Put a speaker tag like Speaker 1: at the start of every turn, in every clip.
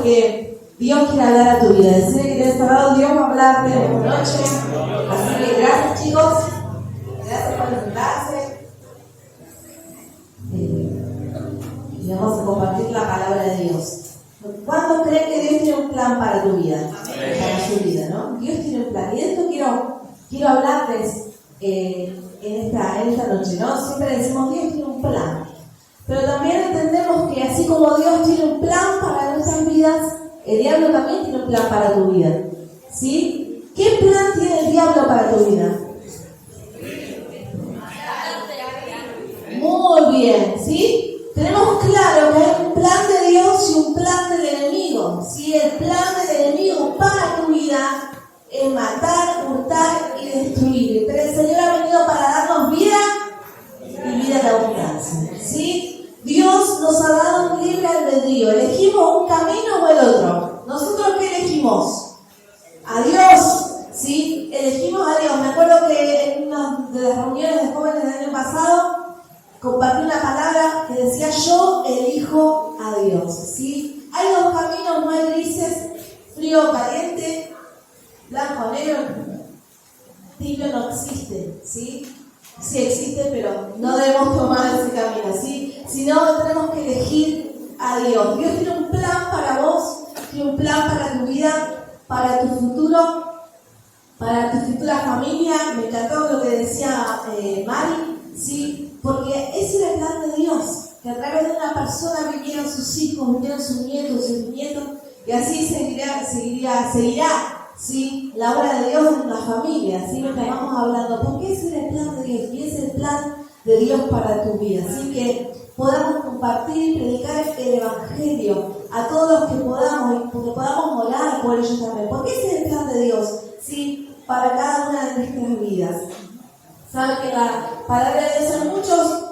Speaker 1: porque Dios quiere hablar a tu vida. Decirle que tienes cerrado, Dios va a hablarte esta noche. Así que gracias, chicos. Gracias por presentarse. Y vamos a compartir la palabra de Dios. ¿Cuántos creen que Dios tiene un plan para tu vida? Para su vida, ¿no? Dios tiene un plan. Y de esto quiero hablarles en esta noche, ¿no? Siempre decimos Dios tiene un plan. Pero también entendemos que así como Dios tiene un plan para nuestras vidas, el diablo también tiene un plan para tu vida. ¿Sí? ¿Qué plan tiene el diablo para tu vida? Muy bien, ¿sí? Tenemos claro que hay un plan de Dios y un plan del enemigo. ¿Sí? El plan del enemigo para tu vida es matar, hurtar y destruir. Pero el Señor ha venido para darnos vida y vida de abundancia. ¿Sí? Dios nos ha dado un libre albedrío. ¿Elegimos un camino o el otro? ¿Nosotros qué elegimos? A Dios. ¿Sí? Elegimos a Dios. Me acuerdo que en una de las reuniones de jóvenes del año pasado compartí una palabra que decía yo elijo a Dios. ¿Sí? Hay dos caminos, no hay grises, frío o caliente, blanco o negro. Tibio no existe. ¿Sí? Sí existe, pero no debemos tomar ese camino, ¿sí? Sino tenemos que elegir a Dios. Dios tiene un plan para vos, tiene un plan para tu vida, para tu futuro, para tu futura familia. Me encantó lo que decía Mari, ¿sí? Porque ese era el plan de Dios, que a través de una persona vivieran sus hijos, vivieran sus nietos, sus nietos, y así seguirá, ¿sí? La obra de Dios en la familia, ¿sí? Lo que vamos hablando, porque ese es el plan de Dios y ese es el plan de Dios para tu vida. Así que podamos compartir y predicar el Evangelio a todos los que podamos y que podamos orar por ellos también, porque ese es el plan de Dios, ¿sí? Para cada una de nuestras vidas. Saben que la palabra de Dios son muchos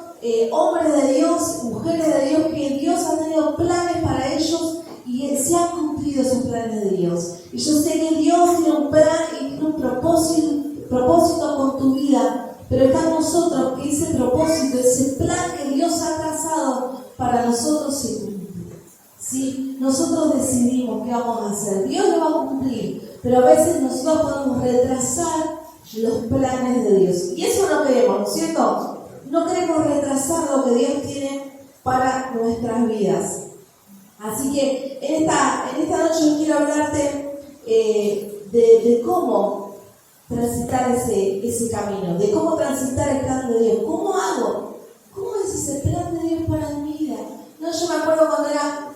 Speaker 1: hombres de Dios, mujeres de Dios, que Dios ha tenido planes para ellos y se han cumplido esos planes de Dios. Y yo sé que Dios tiene un plan y tiene un propósito con tu vida, pero está en nosotros que ese propósito, ese plan que Dios ha trazado para nosotros se cumple. ¿Sí? Nosotros decidimos qué vamos a hacer. Dios lo va a cumplir, pero a veces nosotros podemos retrasar los planes de Dios. Y eso no queremos, ¿no es cierto? No queremos retrasar lo que Dios tiene para nuestras vidas. Así que en esta noche yo quiero hablarte de cómo transitar ese camino, de cómo transitar el plan de Dios. ¿Cómo hago? ¿Cómo es ese plan de Dios para mi vida? No, yo me acuerdo cuando era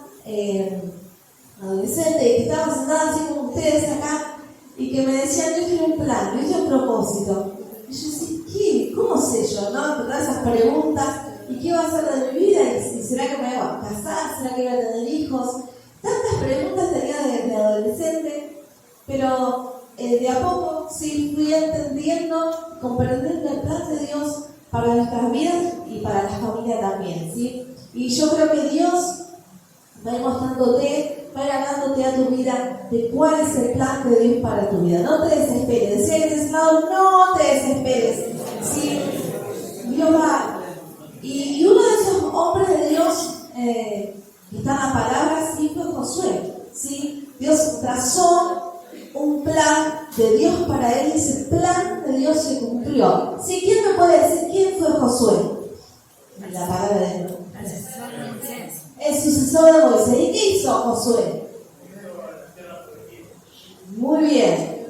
Speaker 1: adolescente y que estaba sentada así como ustedes acá y que me decían, Dios tiene un plan, Dios tiene un propósito. Y yo decía, ¿qué? ¿Cómo sé yo? ¿No? Todas esas preguntas. ¿Y qué va a hacer de mi vida? ¿Y será que me voy a casar? ¿Será que voy a tener hijos? Tantas preguntas tenía desde adolescente, pero de a poco sí fui entendiendo, comprendiendo el plan de Dios para nuestras vidas y para la familia también, ¿sí? Y yo creo que Dios va a ir mostrándote, va a ir hablándote a tu vida de cuál es el plan de Dios para tu vida. No te desesperes. Decía que de ese lado, no te desesperes. ¿Sí? Dios va. Y uno de esos hombres de Dios que está en la palabra, sí, fue Josué. ¿Sí? Dios trazó un plan de Dios para él y ese plan de Dios se cumplió. ¿Sí? ¿Quién me puede decir quién fue Josué? La palabra de Dios. El sucesor de Moisés. ¿Y qué hizo Josué? Muy bien.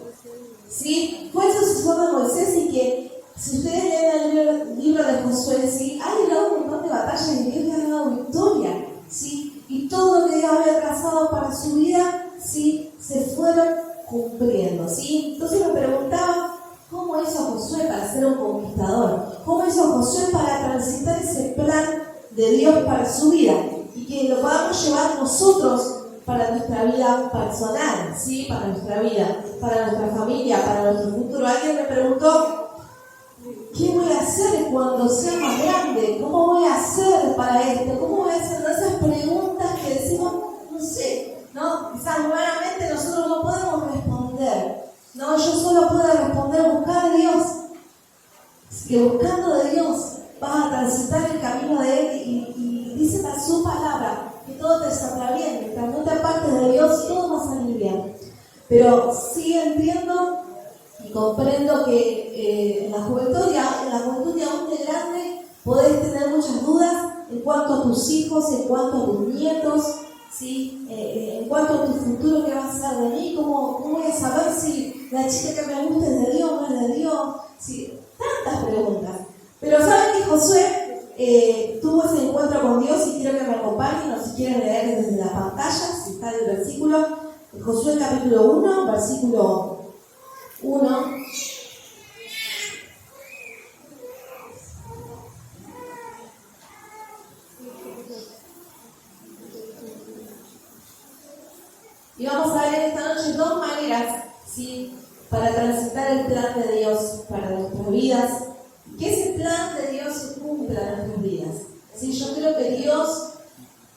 Speaker 1: ¿Sí? Fue el sucesor de Moisés y que, si ustedes leen el libro de Josué, ¿sí? Ha librado un montón de batallas y Dios le ha dado victoria. ¿Sí? Y todo lo que Dios había trazado para su vida, ¿sí? Se fueron cumpliendo. ¿Sí? Entonces me preguntaba, ¿cómo hizo Josué para ser un conquistador? ¿Cómo hizo Josué para transitar ese plan de Dios para su vida? Y que lo podamos llevar nosotros para nuestra vida personal, ¿sí? Para nuestra vida, para nuestra familia, para nuestro futuro. Alguien me preguntó, ¿qué voy a hacer cuando sea más grande? ¿Cómo voy a hacer para esto? ¿Cómo voy a hacer? Esas preguntas que decimos, no sé, ¿no? Quizás humanamente nosotros no podemos responder. No, yo solo puedo responder, buscar a Dios. Así que buscando de Dios vas a transitar el camino de Él y dice para su palabra que todo te saldrá bien. Mientras no te apartes de Dios, todo va a salir bien. Pero sí entiendo y comprendo que en la juventud y aún de grande podés tener muchas dudas en cuanto a tus hijos, en cuanto a tus nietos, ¿sí? En cuanto a tu futuro, ¿qué va a ser de mí? ¿Cómo voy a saber si la chica que me gusta es de Dios o no es de Dios? ¿Sí? Tantas preguntas. Pero saben que Josué tuvo ese encuentro con Dios y quiero que me acompañen, o si quieren leer desde la pantalla, si está el versículo, Josué capítulo 1, versículo 1. Y vamos a ver esta noche dos maneras, ¿sí?, para transitar el plan de Dios para nuestras vidas, y que ese plan de Dios se cumpla en nuestras vidas. ¿Sí? Yo creo que Dios,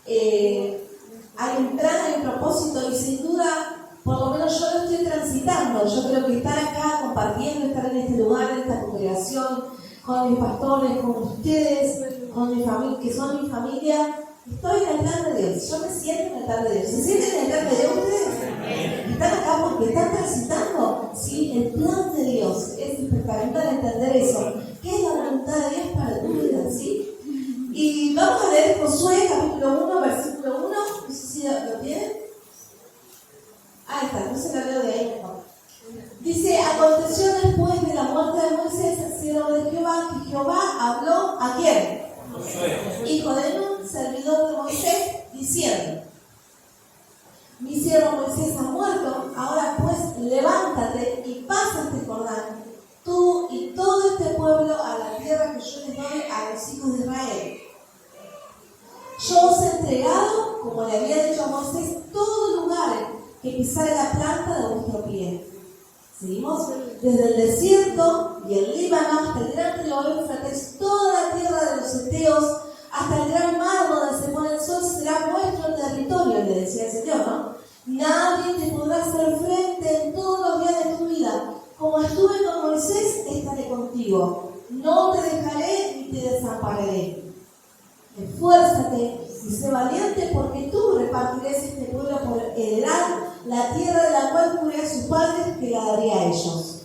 Speaker 1: hay un plan, hay un propósito, y sin duda, por lo menos yo lo estoy transitando. Yo creo que estar acá compartiendo, estar en este lugar, en esta congregación, con mis pastores, con ustedes, con mi familia, que son mi familia, estoy en el plan de Dios. Yo me siento en el plan de Dios. ¿Se sienten en el plan de Dios ustedes? Están acá porque están transitando, ¿sí?, el plan de Dios. Es espectacular entender eso. ¿Qué es la voluntad de Dios para tu vida? ¿Sí? Y vamos a leer Josué capítulo 1, versículo 1. No sé si lo tienen. Ahí está, no se la veo de ahí mejor. Dice: aconteció después de la muerte de Moisés, el siervo de Jehová, que Jehová habló ¿a quién? Josué, hijo de Nun, servidor de Moisés, diciendo: mi siervo Moisés ha muerto, ahora pues levántate y pasa este Jordán, tú y todo este pueblo, a la tierra que yo les doy a los hijos de Israel. Yo os he entregado, como le había dicho a Moisés, todo lugar que pisare la planta de vuestro pie. Seguimos, desde el desierto y el Líbano hasta el gran río Éufrates, toda la tierra de los heteos, hasta el gran mar donde se pone el sol, será vuestro territorio, le decía el Señor, ¿no? Nadie te podrá hacer frente en todos los días de tu vida. Como estuve con Moisés, estaré contigo. No te dejaré ni te desampararé. Esfuérzate y sé valiente, porque tú repartirás este pueblo por heredad, la tierra de la cual juré a sus padres que la daría a ellos.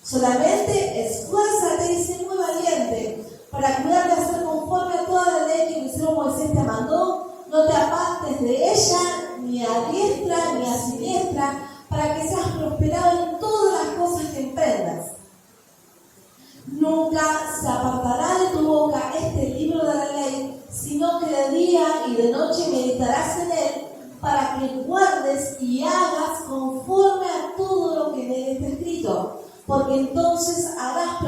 Speaker 1: Solamente esfuérzate y sé muy valiente para cuidar de hacer conforme a toda la ley que mi siervo Moisés te mandó. No te apartes de ella, ni a diestra ni a siniestra, para que seas prosperado en todas las cosas que emprendas. Nunca se apartará de tu boca este libro de la ley, sino que de día y de noche meditarás en él, para que guardes y hagas conforme a todo lo que en él está escrito, porque entonces harás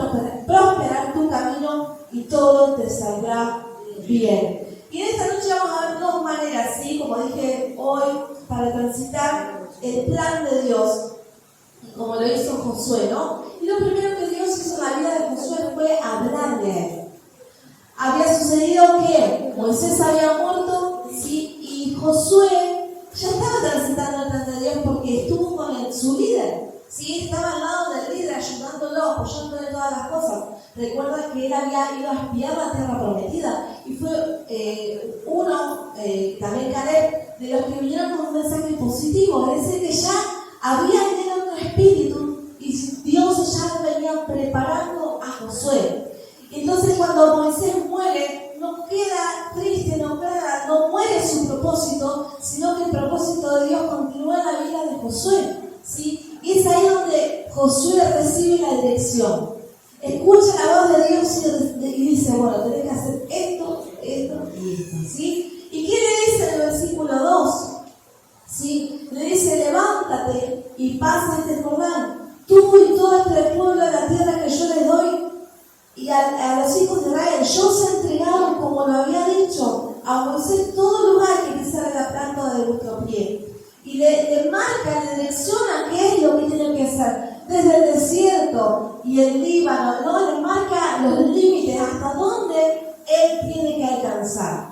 Speaker 1: prosperar tu camino y todo te saldrá bien. Y en esta noche vamos a ver dos maneras, ¿sí?, como dije hoy, para transitar el plan de Dios, como lo hizo Josué, ¿no? Y lo primero que Dios hizo en la vida de Josué fue hablarle a él. Había sucedido que Moisés había muerto, ¿sí?, y Josué ya estaba transitando el plan de Dios porque estuvo con su líder, ¿sí?, estaba al lado del líder, ayudándolo, apoyándole en todas las cosas. Recuerda que él había ido a espiar la tierra prometida y fue también Caleb, de los que vinieron con un mensaje positivo, es decir, que ya había en él otro espíritu y Dios ya venía preparando a Josué. Entonces cuando Moisés muere, no queda triste, no muere su propósito, sino que el propósito de Dios continúa en la vida de Josué, ¿sí? Y es ahí donde Josué recibe la dirección. Escucha la voz de Dios y dice: bueno, tenés que hacer esto y esto, ¿sí? ¿Y qué le dice en el versículo 2? ¿Sí? Le dice: levántate y pasa este Jordán, tú y todo este pueblo de la tierra que yo les doy y a los hijos de Israel. Yo os he entregado, como lo había dicho a Moisés, todo lugar que pisare la planta de vuestro pie. Y le marca, le direcciona qué es lo que tienen que hacer. Desde el desierto y el Líbano, ¿no? Le marca los límites, hasta dónde él tiene que alcanzar,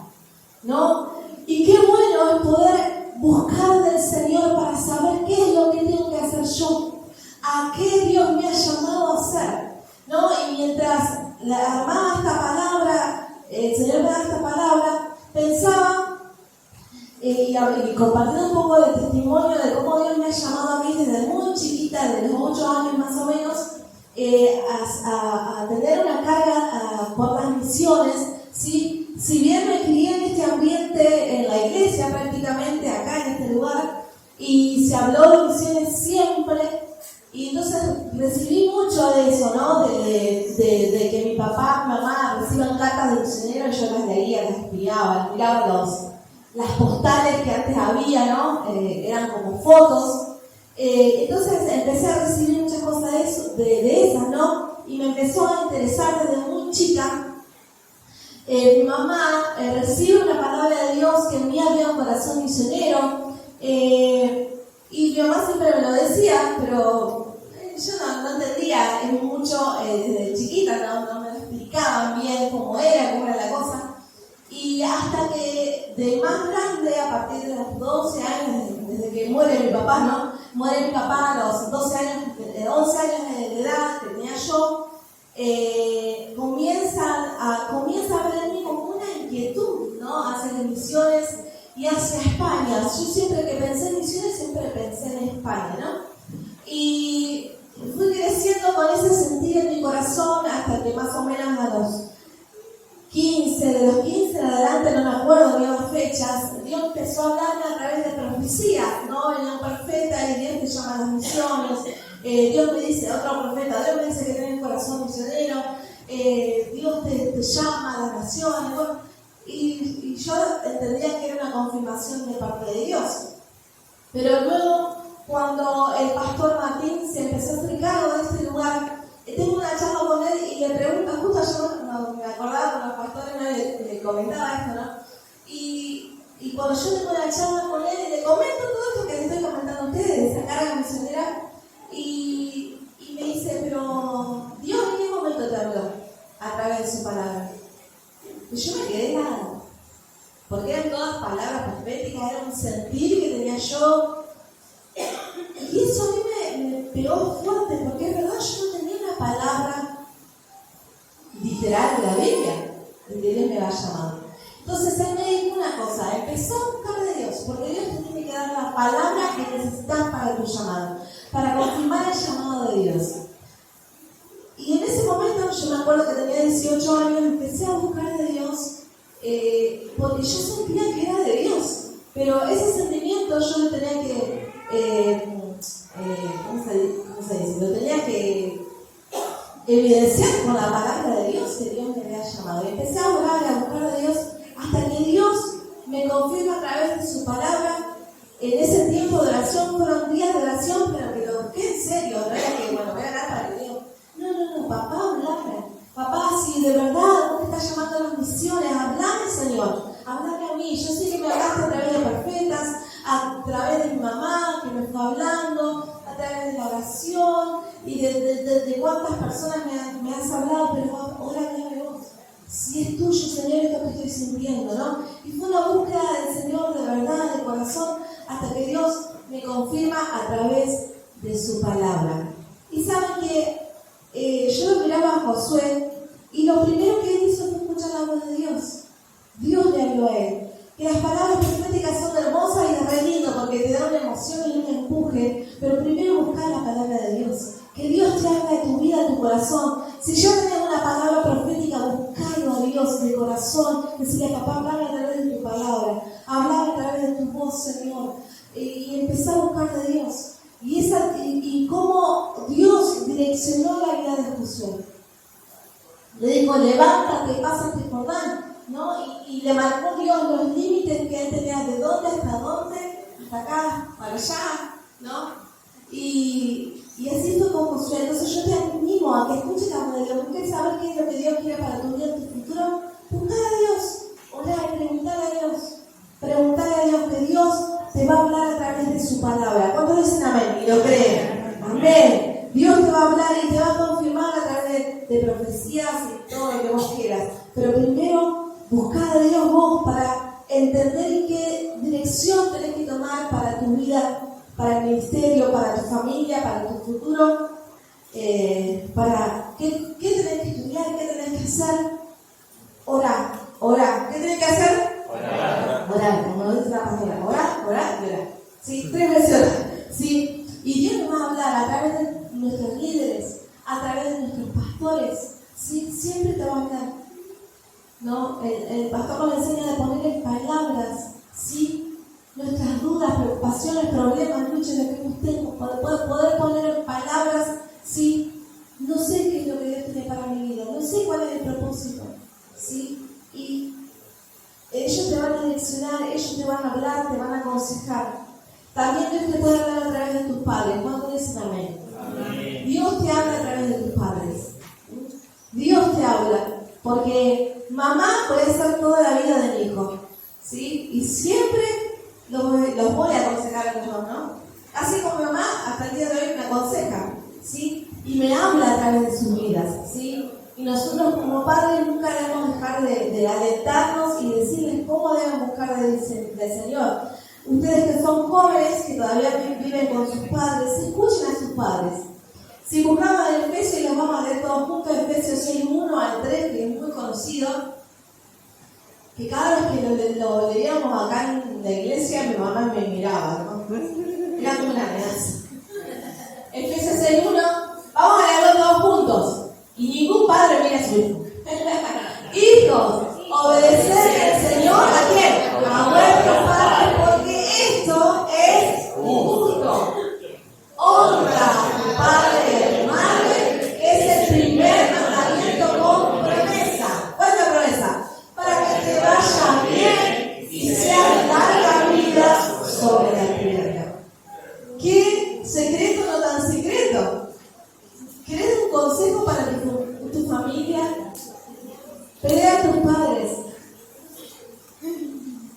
Speaker 1: ¿no? Y qué bueno es poder buscar del Señor para saber qué es lo que tengo que hacer yo, a qué Dios me ha llamado a hacer, ¿no? Y mientras armaba esta palabra, el Señor me da esta palabra, pensaba y compartiendo un poco de testimonio de cómo Dios me ha llamado a mí desde muy chiquita, desde los 8 años más o menos, a tener una carga por las misiones, ¿sí? Si bien me crié en este ambiente, en la iglesia prácticamente, acá en este lugar, y se habló de misiones siempre, y entonces recibí mucho de eso, ¿no? De que mi papá, mi mamá reciban cartas de misioneros, yo las leía, las espiaba, miraba las postales que antes había, ¿no? Eran como fotos. Entonces empecé a recibir muchas cosas de esas, ¿no? Y me empezó a interesar desde muy chica. Mi mamá recibe una palabra de Dios que en mí había un corazón misionero. Y mi mamá siempre me lo decía, pero yo no entendía mucho desde chiquita, no me lo explicaban bien cómo era la cosa. Y hasta que de más grande, a partir de los 12 años, desde que muere mi papá, ¿no? Muere mi papá a los 12 años, 11 años de edad que tenía yo, comienza a haber en mí como una inquietud, ¿no? Hacia las misiones y hacia España. Yo siempre que pensé en misiones, siempre pensé en España, ¿no? Y fui creciendo con ese sentir en mi corazón hasta que más o menos a los 15, de los 15 en adelante, no me acuerdo bien las fechas, Dios empezó a hablarme a través de profecía, ¿no? En un profeta, y Dios te llama a las misiones, Dios me dice, otro profeta, Dios me dice que tenés un corazón misionero, Dios te llama a las naciones, bueno, y yo entendía que era una confirmación de parte de Dios. Pero luego, cuando el pastor Martín se empezó a hacer cargo de este lugar, tengo una charla con él y le pregunto, justo yo me acordaba con los pastores, ¿no? le comentaba esto, ¿no? Y cuando yo tengo una charla con él y le comento todo esto que les estoy comentando a ustedes, esa carga misionera, y me dice, pero Dios en qué momento te habló a través de su palabra. Y yo me quedé helada, porque eran todas palabras proféticas, era un sentir que tenía yo. Y eso a mí me pegó fuerte, porque es verdad, yo no tenía una palabra literal de la Biblia, de que Dios me había llamado. Entonces él me dijo una cosa, empezó a buscar de Dios, porque Dios te tiene que dar la palabra que necesitas para tu llamado, para confirmar el llamado de Dios. Y en ese momento, yo me acuerdo que tenía 18 años, empecé a buscar de Dios, porque yo sentía que era de Dios, pero ese sentimiento yo lo tenía que, ¿cómo se dice? Lo tenía que evidenciar con la palabra de Dios que Dios me había llamado. Y empecé a orar y a buscar de Dios hasta que Dios me confirma a través de su palabra. En ese tiempo de oración fueron días de oración, pero que lo busqué en serio, no era que, bueno, voy a orar para que Dios. No, papá, hablame. Papá, si de verdad vos te estás llamando a las misiones, hablame, Señor. Hablame a mí. Yo sé que me hablaste a través de profetas, a través de mi mamá, que me fue hablando, a través de la oración, y de cuántas personas me has hablado, pero ahora háblame vos. Si es tuyo, Señor, esto que estoy sintiendo, ¿no? Y fue una búsqueda del Señor de verdad, de corazón, hasta que Dios me confirma a través de su palabra. Y saben que yo lo miraba a Josué, y lo primero que él hizo fue escuchar la voz de Dios. Dios le habló a él. Que las palabras proféticas son hermosas y de re lindo, porque te da una emoción y un empuje, pero primero buscar la palabra de Dios. Que Dios te haga de tu vida, de tu corazón. Si ya tenés una palabra profética, buscalo a Dios de corazón. Decirle, papá, hablame a través de tu palabra, hablame a través de tu voz, Señor. Y empezar a buscar de Dios. Y cómo Dios direccionó la vida de Josué. Le dijo, levántate, pásate por Jordán, ¿no? Y le marcó Dios los límites que él tenía, de dónde, hasta acá, para allá, ¿no? Y así fue con Josué. Entonces yo te animo a que escuches la voz de Dios, busques saber qué es lo que Dios quiere para tu vida, tu futuro. Buscar a Dios, orar y preguntar a Dios. Preguntar a Dios, que Dios te va a hablar a través de su palabra. ¿Cuántos dicen amén? Y lo creen. Amén. Dios te va a hablar y te va a confirmar a través de profecías y todo lo que vos quieras. Pero primero, buscar a Dios vos para entender en qué dirección tenés que tomar para tu vida, para el ministerio, para tu familia, para tu futuro, para qué tenés que estudiar, qué tenés que hacer. Orar. ¿Qué tenés que hacer? Orar, como lo dice la pastora. orar y orar. ¿Sí? 3 veces orar. ¿Sí? Y Dios nos va a hablar a través de nuestros líderes, a través de nuestros pastores. ¿Sí? Siempre te va a hablar. ¿No? El pastor nos enseña a poner en palabras, ¿sí? Nuestras dudas, preocupaciones, problemas, luchas, lo que estemos, poder poner en palabras, ¿sí? No sé qué es lo que Dios tiene para mi vida, no sé cuál es el propósito, ¿sí? Y ellos te van a direccionar, ellos te van a hablar, te van a aconsejar. También Dios te puede hablar a través de tus padres. ¿Cuánto dicen amén? Amén? Dios te habla a través de tus padres. Dios te habla. Porque mamá puede ser toda la vida de mi hijo, ¿sí? Y siempre los voy a aconsejar a ellos, ¿no? Así como mamá, hasta el día de hoy me aconseja, ¿sí? Y me habla a través de sus vidas, ¿sí? Y nosotros como padres nunca debemos dejar de alentarnos y decirles cómo deben buscar del Señor. Ustedes que son jóvenes, que todavía viven con sus padres, escuchen a sus padres. Si buscamos el Efesios, y los vamos a leer todos juntos, Efesios 6:1 al 3, que es muy conocido, que cada vez que lo leíamos acá en la iglesia, mi mamá me miraba, ¿no? Era como una amenaza. Efesios 6:1, vamos a leerlo todos juntos. Y ningún padre mira a su hijo. Hijos, obedeced al Señor, ¿a quién? A vuestros padres, porque esto es justo. Honra a tu padre y a tu madre, que es el primer mandamiento con promesa. ¿Cuál es la promesa? Para que te vaya bien y sea larga vida sobre la tierra. ¿Qué secreto no tan secreto? ¿Querés un consejo para tu familia? Pelea a tus padres.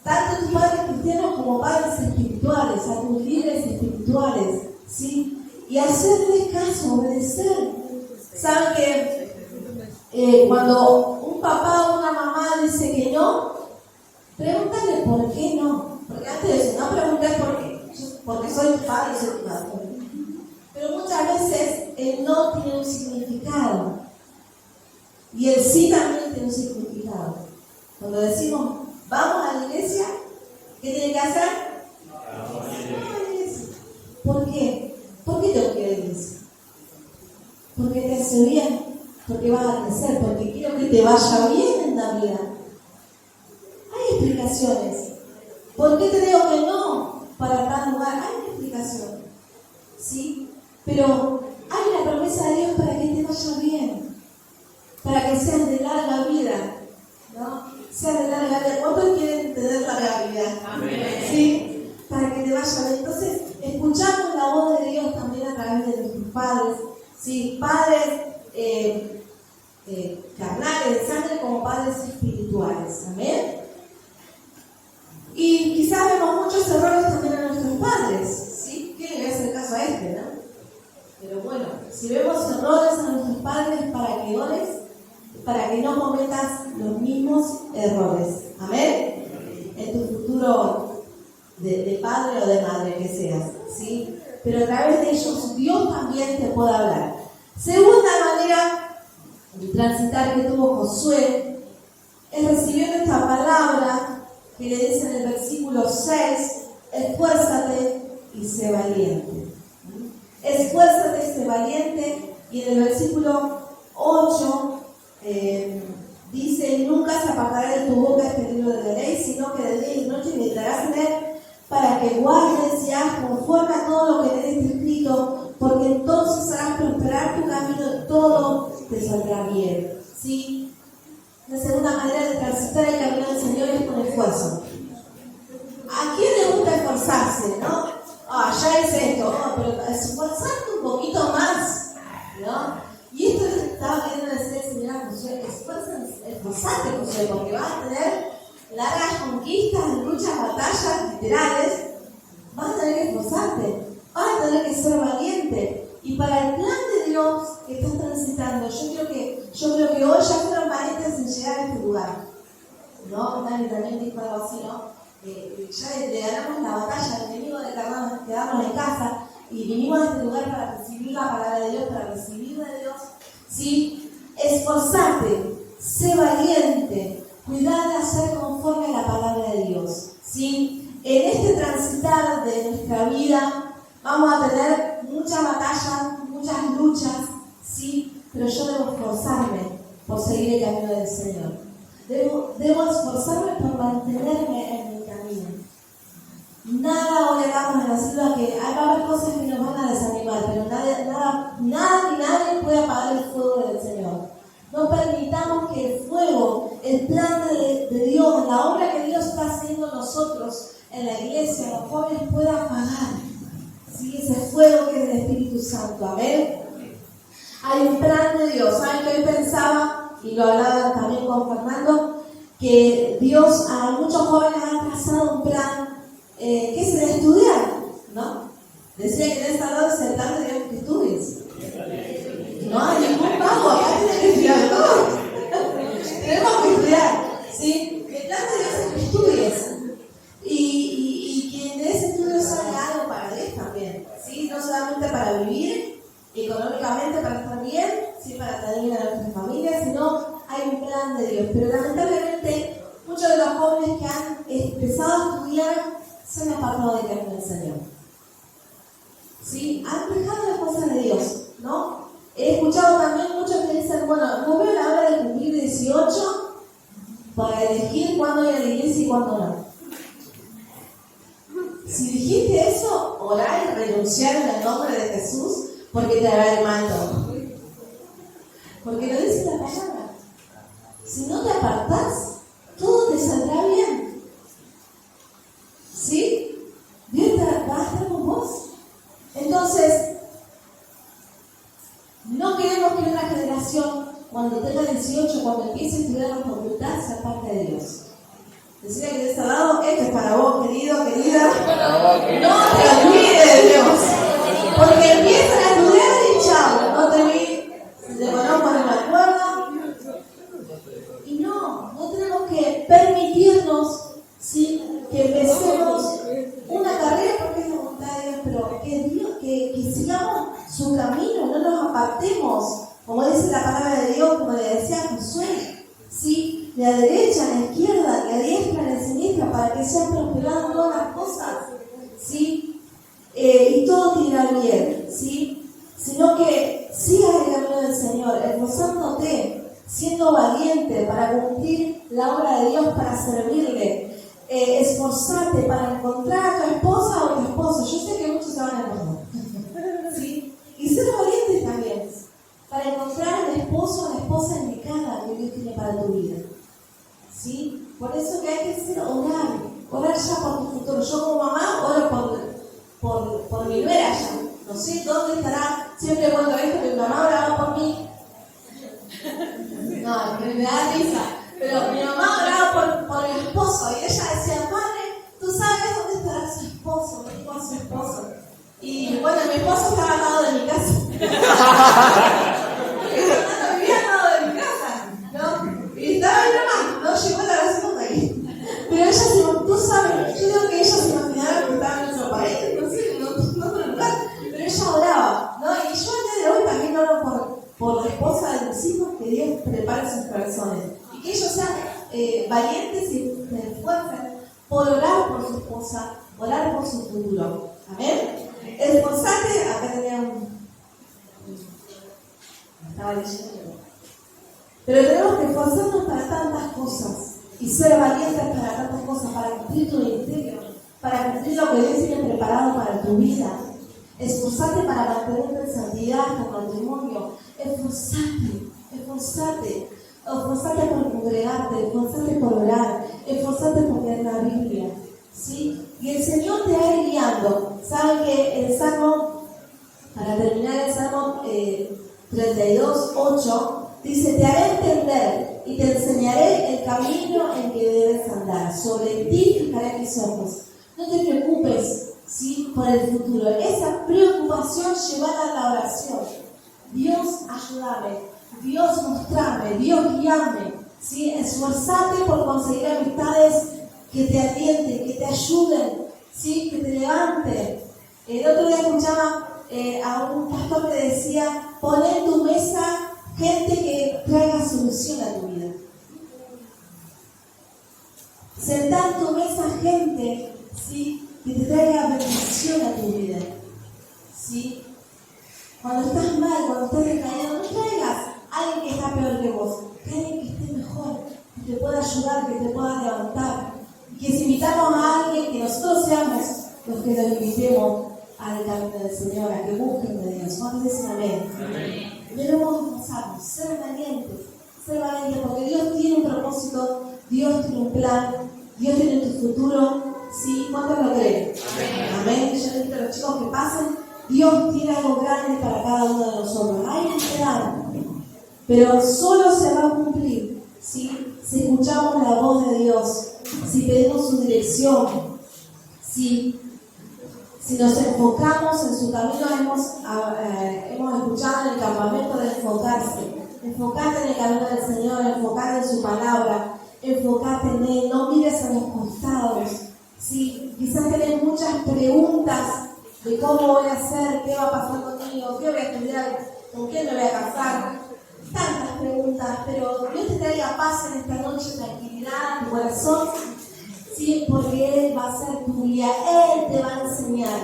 Speaker 1: Tanto tus padres cristianos como padres espirituales, a tus líderes espirituales, ¿sí? Y hacerles caso, obedecer. ¿Saben que cuando un papá o una mamá dice que no, pregúntale por qué no? Porque antes de eso, no preguntes por qué, porque soy tu padre y soy tu madre. Pero muchas veces el no tiene un significado y el sí también tiene un significado. Cuando decimos vamos a la iglesia, ¿qué tiene que hacer? Vamos a la iglesia. ¿Por qué? ¿Por qué tengo que ir a la iglesia? Porque te hace bien, porque vas a crecer, porque quiero que te vaya bien en la vida. Hay explicaciones. ¿Por qué te digo que no para tal lugar? Hay una explicación, ¿sí? Pero hay una promesa de Dios para que te vaya bien, para que seas de larga vida, ¿no? Seas de larga vida. ¿Cuántos quieren tener larga vida? Amén. ¿Sí? Para que te vaya bien. Entonces, escuchamos la voz de Dios también a través de nuestros padres, ¿sí? Padres carnales de sangre como padres espirituales. Amén. Y quizás vemos muchos errores también en nuestros padres, ¿sí? ¿Quién le hace caso a este, no? Pero bueno, si vemos errores a nuestros padres, para que ores, para que no cometas los mismos errores. Amén. En tu futuro de padre o de madre que seas, ¿sí? Pero a través de ellos Dios también te puede hablar. Segunda manera de transitar que tuvo Josué es recibiendo esta palabra que le dice en el versículo 6, esfuérzate y sé valiente. Esfuérzate y sé valiente. Y en el versículo 8 dice, nunca se apartará de tu boca este libro de la ley, sino que de día y noche meditarás en él, para que guardes y hagas conforme a todo lo que en él está escrito, porque entonces harás prosperar tu camino y todo te saldrá bien. ¿Sí? La segunda manera de transitar el camino del Señor es con esfuerzo. ¿A quién le gusta esforzarse, no? Ya hice esto, pero esforzarte un poquito más, ¿no? Y esto estaba queriendo decir el Señor a Josué, esforzate, Josué, porque vas a tener largas conquistas, luchas, batallas literales, vas a tener que esforzarte, vas a tener que ser valiente. Y para el plan de Dios que estás transitando, yo creo que hoy ya fueron valientes en llegar a este lugar. ¿No? Dani también dijo algo así, ¿no? Ya le ganamos la batalla al enemigo de quedarnos en casa y vinimos a este lugar para recibir la palabra de Dios, para recibir de Dios. ¿Sí? Esforzate, sé valiente, cuidá de hacer conforme a la palabra de Dios. ¿Sí? En este transitar de nuestra vida, vamos a tener muchas batallas, muchas luchas, sí, pero yo debo esforzarme por seguir el camino del Señor. Debo esforzarme por mantenerme en mi camino. Nada hoy hagamos en la ciudad que va a haber cosas que nos van a desanimar, pero nada ni nadie puede apagar el fuego del Señor. No permitamos que el fuego, el plan de Dios, la obra que Dios está haciendo en nosotros, en la iglesia, en los jóvenes, pueda apagar, ¿sí? Ese fuego que es el Espíritu Santo. Amén. Hay un plan de Dios. ¿Saben que hoy pensaba, y lo hablaba también con Fernando, que Dios a muchos jóvenes ha trazado un plan que es el estudiar, ¿no? Decía que en esta noche es el plan de Dios que estudies. No hay ningún pago, acá tienes que estudiar todo. Tenemos que estudiar, ¿sí? El plan de Dios es que estudies. Y que de ese estudio salga algo para Dios también, ¿sí? No solamente para vivir económicamente, para estar bien, ¿sí? Para estar bien a nuestras familias, sino hay un plan de Dios. Pero lamentablemente, muchos de los jóvenes que han empezado a estudiar se han apartado del camino del Señor, ¿sí? Han dejado las cosas de Dios, ¿no? He escuchado también muchos que dicen, bueno, no veo la hora de cumplir 18 para elegir cuándo ir a la iglesia y cuándo no. Si dijiste eso, orar y renunciar en el nombre de Jesús, porque te hará el mal todo. Porque lo dice la palabra. Si no te apartás, todo te saldrá bien. ¿Sí? Dios va a estar con vos. Entonces, no queremos que una generación, cuando tenga 18, cuando empiece a estudiar la facultad, se aparte de Dios. Decía que de este lado, esto es para vos, querido, querida. No te olvides de Dios. Porque empiezan a estudiar y chao, no te vi, te conozco, no me acuerdo. Y no tenemos que permitirnos, ¿sí? Que empecemos una carrera porque es la voluntad de Dios, pero que sigamos su camino, no nos apartemos, como dice la palabra de Dios, como le decía a Josué, ¿sí? De la derecha a la izquierda, de la diestra a la siniestra, para que sean prosperadas todas las cosas, ¿sí? Y todo te irá bien, ¿sí? Sino que sigas el camino del Señor, esforzándote, siendo valiente para cumplir la obra de Dios, para servirle. Esforzarte para encontrar a tu esposa o a tu esposo. Yo sé que muchos se van a encontrar, ¿sí? Y ser valientes también, para encontrar al esposo o a la esposa indicada que Dios tiene para tu vida, ¿sí? Por eso que hay que hacer orar ya por tu futuro. Yo como mamá oro por mi nuera ya. No sé dónde estará. Siempre cuento esto, que mi mamá oraba por mí. No, me da risa. Pero mi mamá oraba por el esposo y ella decía, madre, ¿tú sabes dónde estará su esposo? Me dijo a su esposo. Y bueno, mi esposo estaba al lado de mi casa. Vivía al lado de mi casa, ¿no? Y estaba mi mamá, no llegó la oración de ahí. Pero ella se, tú sabes, yo creo que ella se imaginaba que estaba en nuestro país, no sé, en otro lugar. Pero ella oraba, ¿no? Y yo el día de hoy también oro por la esposa de mis hijos, que Dios prepare sus corazones. Y que ellos sean valientes y se esfuercen por orar por su esposa, orar por su futuro. Amén. Esforzate, acá tenía estaba leyendo. Pero tenemos que esforzarnos para tantas cosas y ser valientes para tantas cosas, para cumplir tu ministerio, para cumplir lo que Dios tiene preparado para tu vida. Esforzate para mantenerte en santidad, tu matrimonio. Esforzate por congregarte, esforzate por orar, esforzate por leer la Biblia, ¿sí? Y el Señor te va a ir guiando. ¿Saben que el Salmo, para terminar el Salmo 32:8, dice, te haré entender y te enseñaré el camino en que debes andar. Sobre ti fijaré mis ojos. No te preocupes, ¿sí? Por el futuro. Esa preocupación llevada a la oración. Dios, ayúdame. Dios, mostrame. Dios, guíame. ¿Sí? Esforzate por conseguir amistades que te atienden, que te ayuden, ¿sí? Que te levanten. El otro día escuchaba a un pastor que decía, pon en tu mesa gente que traiga solución a tu vida. Sentar en tu mesa gente, ¿sí? que te traiga bendición a tu vida. ¿Sí? Cuando estás mal, cuando estás decaído, no traigas a alguien que está peor que vos, que alguien que esté mejor, que te pueda ayudar, que te pueda levantar. Y que si invitamos a alguien, que nosotros seamos los que lo invitemos al camino del Señor, a que busquen de Dios. ¿Cuántos dicen amén? Amén. Debemos esforzarnos, ser valientes, porque Dios tiene un propósito, Dios tiene un plan, Dios tiene tu futuro. ¿Sí? ¿Cuántos lo creen? Amén. Yo les digo a los chicos que pasen, Dios tiene algo grande para cada uno de nosotros. Hay un plan, pero solo se va a cumplir, ¿sí? Si escuchamos la voz de Dios, si pedimos su dirección, si nos enfocamos en su camino. Hemos escuchado en el campamento de enfocarte en el camino del Señor, enfocarte en su palabra, enfocarte en Él, no mires a los costados. ¿Sí? Quizás tenés muchas preguntas de cómo voy a hacer, qué va a pasar conmigo, qué voy a estudiar, con quién me voy a casar. Tantas preguntas, pero Dios te traiga paz en esta noche, tranquilidad en tu corazón, ¿sí? Porque Él va a ser tu guía, Él te va a enseñar,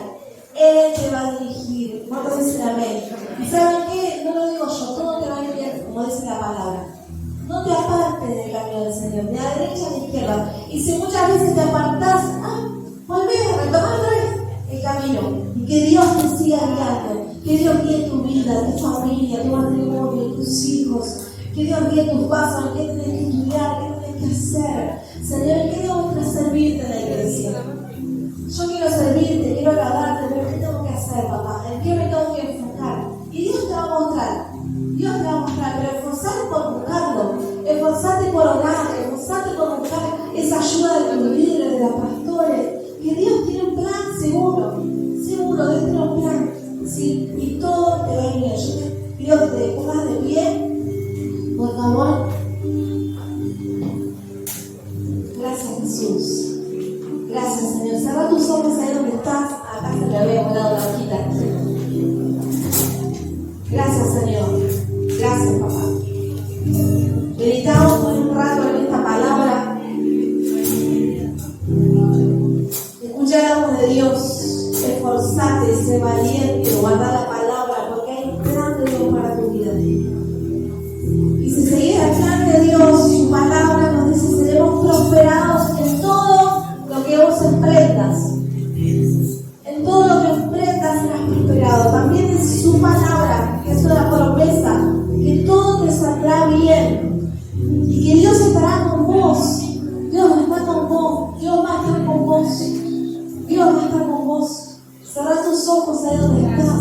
Speaker 1: Él te va a dirigir. ¿Cuántos dicen amén? ¿Y saben qué? No lo digo yo, todo te va a ir bien, como dice la palabra. No te apartes del camino del Señor, ni a la derecha ni a la izquierda. Y si muchas veces te apartás, volvés a retomar otra vez el camino. Y que Dios te siga guiando, que Dios guíe tu vida, tu familia, tu matrimonio, tus hijos, que Dios guíe tus pasos, qué tenés que estudiar, qué tenés que hacer. Señor, ¿qué tengo que servirte en la iglesia? Yo quiero servirte, quiero agradarte, pero ¿qué tengo que hacer, papá? ¿En qué me tengo que enfocar? Y Dios te va a mostrar, pero esforzate por buscarlo, esforzate por orar, esforzate por buscar esa ayuda de tus líderes, de los pastores, que Dios tiene un plan seguro, Dios tiene un plan, ¿sí? Y todo te va a ir bien. Yo te pido que te pongas de pie, por favor. Gracias, Jesús. Gracias, Señor. Cerra tus ojos ahí donde estás. Acá se me había volado la hojita. Gracias, Señor. Gracias, papá. Meditamos por un rato en esta palabra. Escucha la voz de Dios. Esforzate, sé valiente, guarda la palabra, porque hay un plan de Dios para tu vida. Y si seguís el plan de Dios, su palabra nos dice: seremos prosperados en todo lo que vos emprendas. En todo lo que emprendas serás prosperado. También es su palabra, que es una promesa, que todo te saldrá bien. Y que Dios estará con vos. Dios está con vos. Dios va a estar con vos. Dios va a estar con vos. Cerrá tus ojos ahí donde estás.